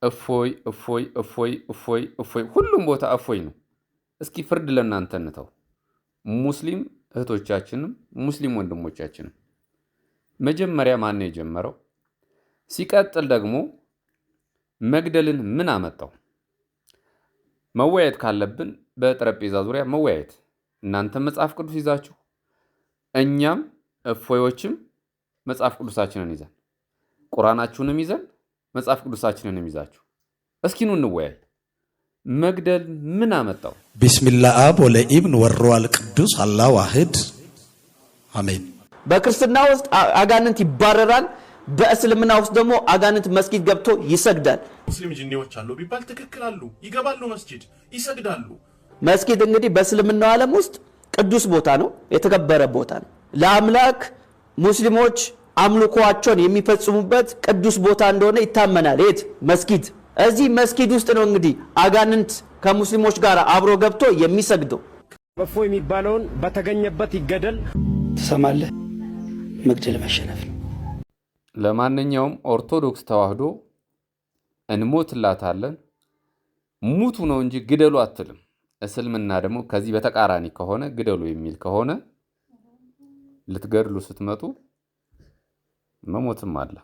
እፎይ እፎይ እፎይ እፎይ እፎይ ሁሉም ቦታ እፎይ ነው። እስኪ ፍርድ ለእናንተ እንተው። ሙስሊም እህቶቻችንም ሙስሊም ወንድሞቻችንም መጀመሪያ ማን ነው የጀመረው? ሲቀጥል ደግሞ መግደልን ምን አመጣው? መወያየት ካለብን በጠረጴዛ ዙሪያ መወያየት። እናንተ መጽሐፍ ቅዱስ ይዛችሁ እኛም እፎዮችም መጽሐፍ ቅዱሳችንን ይዘን ቁርአናችሁንም ይዘን መጽሐፍ ቅዱሳችንንም ይዛችሁ እስኪ ኑ እንወያይ። መግደል ምን አመጣው? ቢስሚላህ አብ ወለኢብን ወሩሃል ቅዱስ አላህ ዋህድ አሜን። በክርስትና ውስጥ አጋንንት ይባረራል። በእስልምና ውስጥ ደግሞ አጋንንት መስጊድ ገብቶ ይሰግዳል። ሙስሊም ጂኒዎች አሉ ቢባል ትክክል አሉ፣ ይገባሉ መስጊድ ይሰግዳሉ። መስጊድ እንግዲህ በእስልምናው ዓለም ውስጥ ቅዱስ ቦታ ነው፣ የተከበረ ቦታ ነው። ለአምላክ ሙስሊሞች አምልኮአቸውን የሚፈጽሙበት ቅዱስ ቦታ እንደሆነ ይታመናል። የት? መስጊድ። እዚህ መስጊድ ውስጥ ነው እንግዲህ አጋንንት ከሙስሊሞች ጋር አብሮ ገብቶ የሚሰግደው። እፎይ የሚባለውን በተገኘበት ይገደል። ትሰማለህ? መግደል መሸነፍ ነው። ለማንኛውም ኦርቶዶክስ ተዋህዶ እንሞትላታለን፣ ሙቱ ነው እንጂ ግደሉ አትልም። እስልምና ደግሞ ከዚህ በተቃራኒ ከሆነ ግደሉ የሚል ከሆነ ልትገድሉ ስትመጡ መሞትም አለ።